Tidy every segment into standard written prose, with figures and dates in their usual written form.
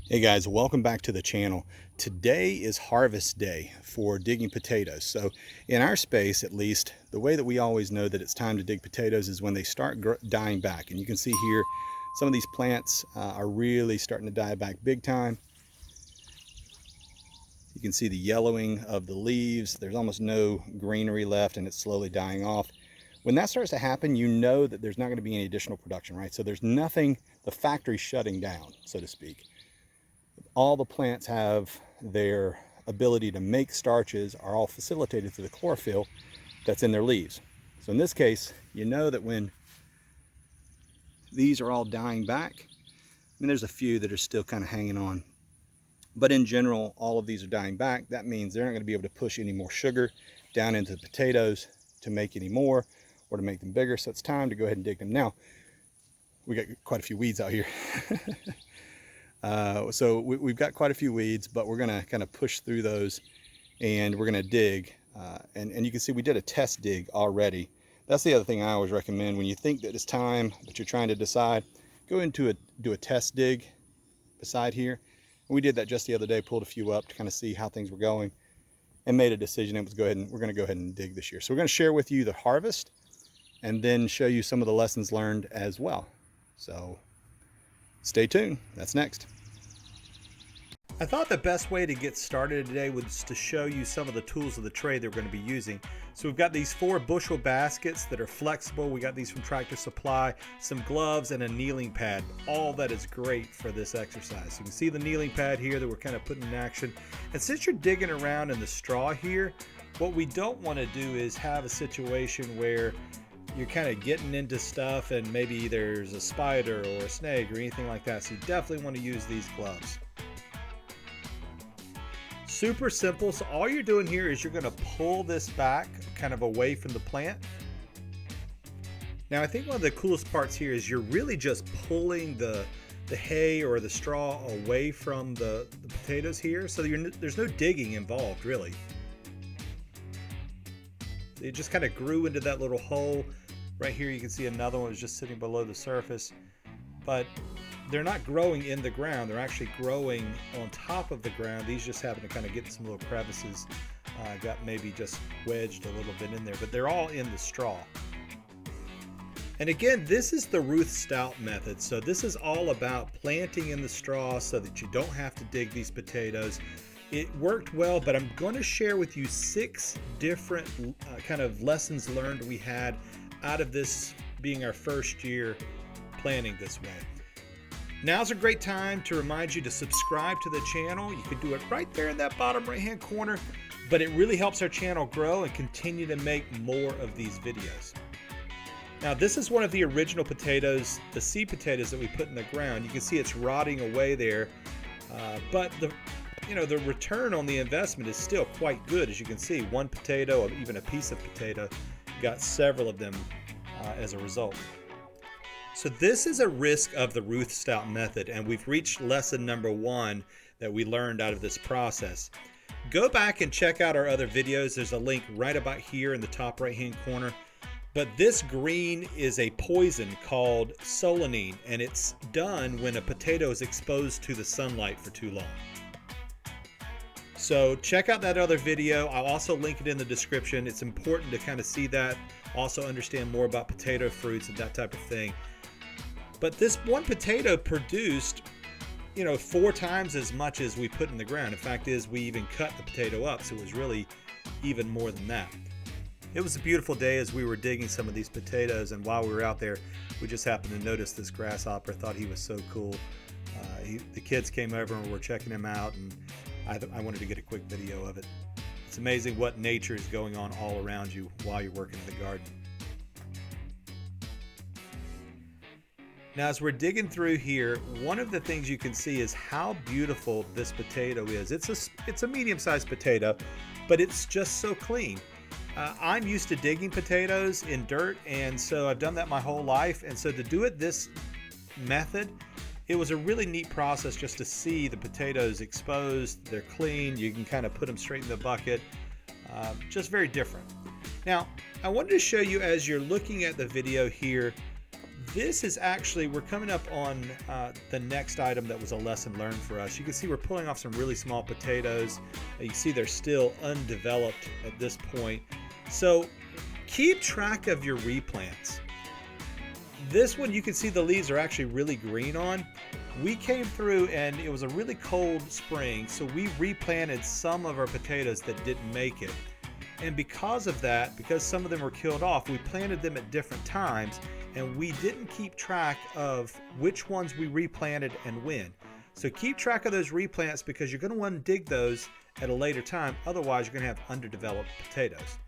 Hey guys, welcome back to the channel. Today is harvest day for digging potatoes. So in our space, at least, the way that we always know that it's time to dig potatoes is when they start dying back. And you can see here, some of these plants are really starting to die back big time. You can see the yellowing of the leaves. There's almost no greenery left and it's slowly dying off. When that starts to happen, you know that there's not going to be any additional production, right? So there's nothing, the factory's shutting down, so to speak. All the plants have their ability to make starches are all facilitated through the chlorophyll that's in their leaves. So in this case, you know that when these are all dying back, I mean, there's a few that are still kind of hanging on, but in general, all of these are dying back. That means they're not going to be able to push any more sugar down into the potatoes to make any more or to make them bigger. So it's time to go ahead and dig them. Now, we got quite a few weeds out here. So we've got quite a few weeds, but we're going to kind of push through those and we're going to dig. And you can see we did a test dig already. That's the other thing I always recommend. When you think that it's time, but you're trying to decide, go into do a test dig beside here. And we did that just the other day, pulled a few up to kind of see how things were going and made a decision. It was we're going to go ahead and dig this year. So we're going to share with you the harvest and then show you some of the lessons learned as well. So stay tuned. That's next. I thought the best way to get started today was to show you some of the tools of the trade that we're going to be using. So we've got these 4 bushel baskets that are flexible. We got these from Tractor Supply, some gloves and a kneeling pad. All that is great for this exercise. So you can see the kneeling pad here that we're kind of putting in action. And since you're digging around in the straw here, what we don't want to do is have a situation where you're kind of getting into stuff and maybe there's a spider or a snake or anything like that. So you definitely want to use these gloves. Super simple. So all you're doing here is you're going to pull this back kind of away from the plant. Now I think one of the coolest parts here is you're really just pulling the hay or the straw away from the potatoes here. So there's no digging involved really. It just kind of grew into that little hole. Right here you can see another one is just sitting below the surface. But they're not growing in the ground, they're actually growing on top of the ground. These just happen to kind of get in some little crevices, got maybe just wedged a little bit in there, but they're all in the straw. And again, this is the Ruth Stout method. So this is all about planting in the straw so that you don't have to dig these potatoes. It worked well, but I'm going to share with you 6 different kind of lessons learned we had out of this being our first year planting this way. Now's a great time to remind you to subscribe to the channel. You can do it right there in that bottom right hand corner, but it really helps our channel grow and continue to make more of these videos. Now this is one of the original potatoes, the seed potatoes that we put in the ground. You can see it's rotting away there, but the return on the investment is still quite good. As you can see, one potato or even a piece of potato got several of them as a result. So this is a risk of the Ruth Stout method, and we've reached lesson number 1 that we learned out of this process. Go back and check out our other videos. There's a link right about here in the top right hand corner. But this green is a poison called solanine, and it's done when a potato is exposed to the sunlight for too long. So check out that other video. I'll also link it in the description. It's important to kind of see that, also understand more about potato fruits and that type of thing. But this one potato produced, 4 times as much as we put in the ground. In fact, we even cut the potato up, so it was really even more than that. It was a beautiful day as we were digging some of these potatoes, and while we were out there, we just happened to notice this grasshopper. Thought he was so cool. The kids came over and were checking him out, and I wanted to get a quick video of it. It's amazing what nature is going on all around you while you're working in the garden. Now, as we're digging through here, one of the things you can see is how beautiful this potato is. It's a medium-sized potato, but it's just so clean. I'm used to digging potatoes in dirt, and so I've done that my whole life. And so to do it this method, it was a really neat process just to see the potatoes exposed. They're clean. You can kind of put them straight in the bucket. Just very different. Now, I wanted to show you as you're looking at the video here, This is actually, we're coming up on the next item that was a lesson learned for us. You can see we're pulling off some really small potatoes. You can see they're still undeveloped at this point. So keep track of your replants. This one, you can see the leaves are actually really green on. We came through and it was a really cold spring, so we replanted some of our potatoes that didn't make it. And because of that, because some of them were killed off, we planted them at different times, and we didn't keep track of which ones we replanted and when. So keep track of those replants, because you're going to want to dig those at a later time. Otherwise, you're going to have underdeveloped potatoes.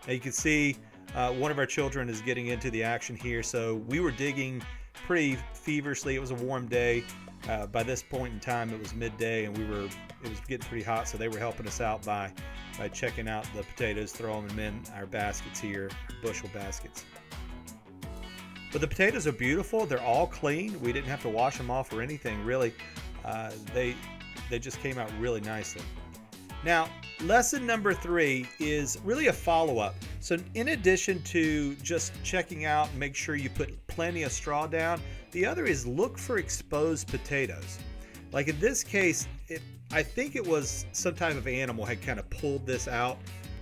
Now you can see one of our children is getting into the action here. So we were digging pretty feverishly. It was a warm day. By this point in time, it was midday, and it was getting pretty hot. So they were helping us out by checking out the potatoes, throwing them in our baskets here, bushel baskets. But the potatoes are beautiful. They're all clean. We didn't have to wash them off or anything, really. They just came out really nicely. Now, lesson number 3 is really a follow-up. So in addition to just checking out and make sure you put plenty of straw down, the other is look for exposed potatoes. Like in this case, I think it was some type of animal had kind of pulled this out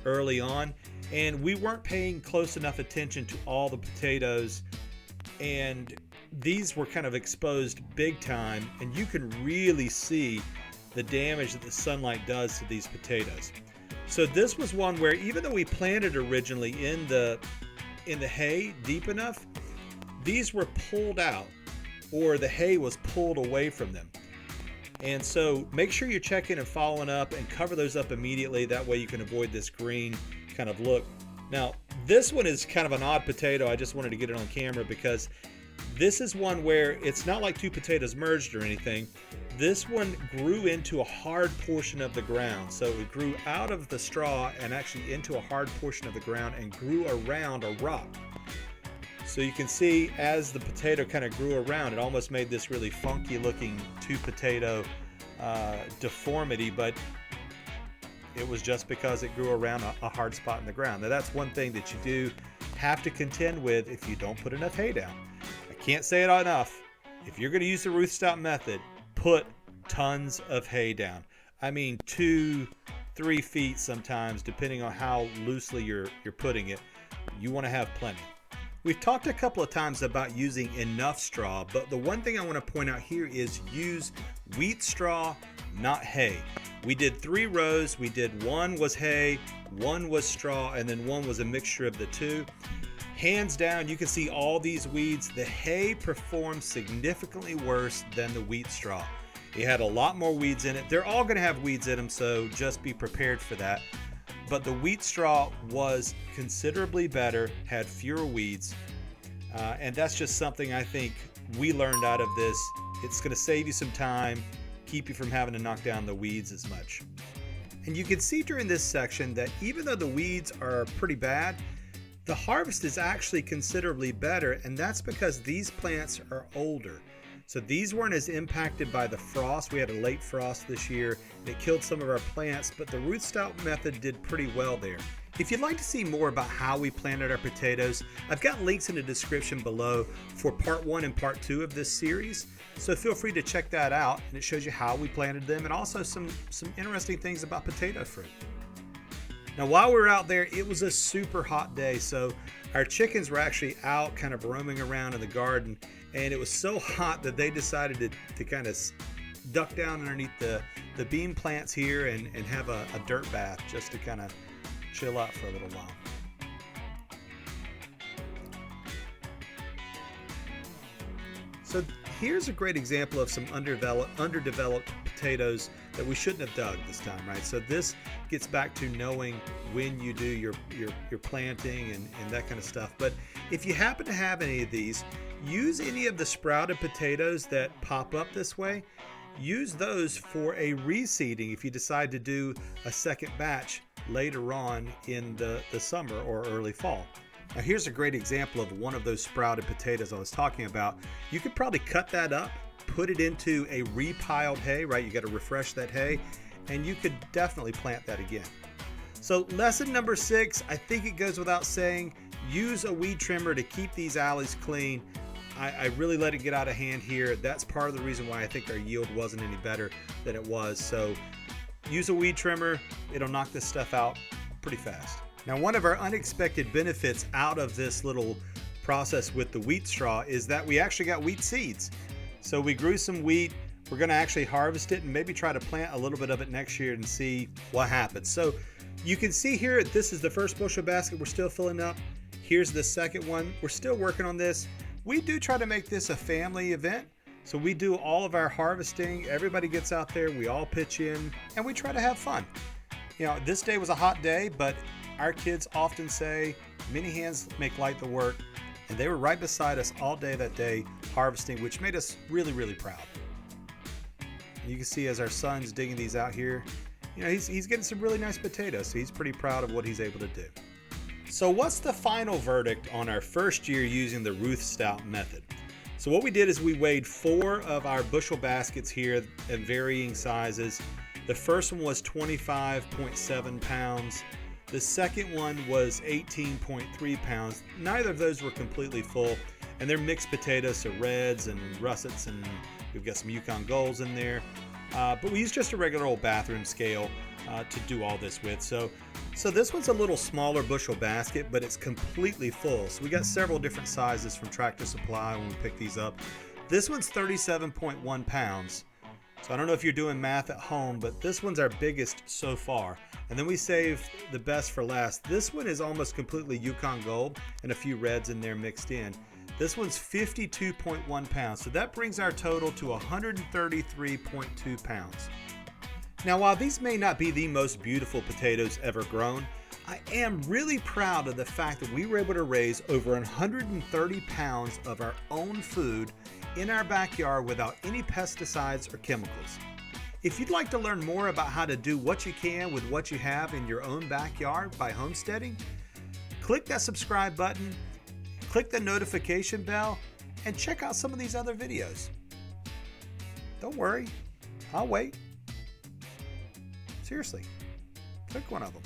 early on, and we weren't paying close enough attention to all the potatoes, and these were kind of exposed big time, and you can really see the damage that the sunlight does to these potatoes. So this was one where, even though we planted originally in the hay deep enough, these were pulled out, or the hay was pulled away from them. And so make sure you're checking and following up and cover those up immediately. That way you can avoid this green kind of look. Now, this one is kind of an odd potato. I just wanted to get it on camera because this is one where it's not like two potatoes merged or anything. This one grew into a hard portion of the ground. So it grew out of the straw and actually into a hard portion of the ground and grew around a rock. So you can see as the potato kind of grew around, it almost made this really funky looking two potato deformity, but it was just because it grew around a hard spot in the ground. Now that's one thing that you do have to contend with if you don't put enough hay down. I can't say it enough. If you're going to use the Ruth Stout method, put tons of hay down. I mean 2-3 feet sometimes, depending on how loosely you're putting it. You want to have plenty. We've talked a couple of times about using enough straw, but the one thing I want to point out here is use wheat straw, not hay. We did 3 rows. We did 1 was hay, 1 was straw, and then 1 was a mixture of the two. Hands down, you can see all these weeds. The hay performed significantly worse than the wheat straw. It had a lot more weeds in it. They're all going to have weeds in them, so just be prepared for that. But the wheat straw was considerably better, had fewer weeds, and that's just something I think we learned out of this. It's going to save you some time, keep you from having to knock down the weeds as much. And you can see during this section that even though the weeds are pretty bad, the harvest is actually considerably better, and that's because these plants are older. So these weren't as impacted by the frost. We had a late frost this year. It killed some of our plants, but the Ruth Stout method did pretty well there. If you'd like to see more about how we planted our potatoes, I've got links in the description below for part 1 and part 2 of this series. So feel free to check that out, and it shows you how we planted them and also some interesting things about potato fruit. Now, while we were out there, it was a super hot day, so our chickens were actually out kind of roaming around in the garden, and it was so hot that they decided to kind of duck down underneath the bean plants here and have a dirt bath just to kind of chill out for a little while. So here's a great example of some underdeveloped potatoes that we shouldn't have dug this time, right? So this gets back to knowing when you do your planting and that kind of stuff. But if you happen to have any of these, use any of the sprouted potatoes that pop up this way. Use those for a reseeding if you decide to do a second batch later on in the summer or early fall. Now here's a great example of one of those sprouted potatoes I was talking about. You could probably cut that up, put it into a repiled hay, right? You got to refresh that hay, and you could definitely plant that again. So lesson number 6, I think it goes without saying, use a weed trimmer to keep these alleys clean. I really let it get out of hand here. That's part of the reason why I think our yield wasn't any better than it was. So use a weed trimmer. It'll knock this stuff out pretty fast. Now, one of our unexpected benefits out of this little process with the wheat straw is that we actually got wheat seeds. So we grew some wheat. We're going to actually harvest it and maybe try to plant a little bit of it next year and see what happens. So you can see here, this is the first bushel basket we're still filling up. Here's the second one. We're still working on this. We do try to make this a family event. So we do all of our harvesting. Everybody gets out there, we all pitch in, and we try to have fun. You know, this day was a hot day, but our kids often say, many hands make light the work. And they were right beside us all day that day harvesting, which made us really, really proud. You can see as our son's digging these out here, you know, he's getting some really nice potatoes, so he's pretty proud of what he's able to do. So what's the final verdict on our first year using the Ruth Stout method? So what we did is we weighed 4 of our bushel baskets here in varying sizes. The first one was 25.7 pounds. The second one was 18.3 pounds. Neither of those were completely full, and they're mixed potatoes, so reds and russets, and we've got some Yukon Golds in there. But we used just a regular old bathroom scale to do all this with. So this one's a little smaller bushel basket, but it's completely full. So we got several different sizes from Tractor Supply when we pick these up. This one's 37.1 pounds. So I don't know if you're doing math at home, but this one's our biggest so far. And then we saved the best for last. This one is almost completely Yukon Gold and a few reds in there mixed in. This one's 52.1 pounds. So that brings our total to 133.2 pounds. Now, while these may not be the most beautiful potatoes ever grown, I am really proud of the fact that we were able to raise over 130 pounds of our own food in our backyard without any pesticides or chemicals. If you'd like to learn more about how to do what you can with what you have in your own backyard by homesteading, click that subscribe button, click the notification bell, and check out some of these other videos. Don't worry, I'll wait. Seriously, click one of them.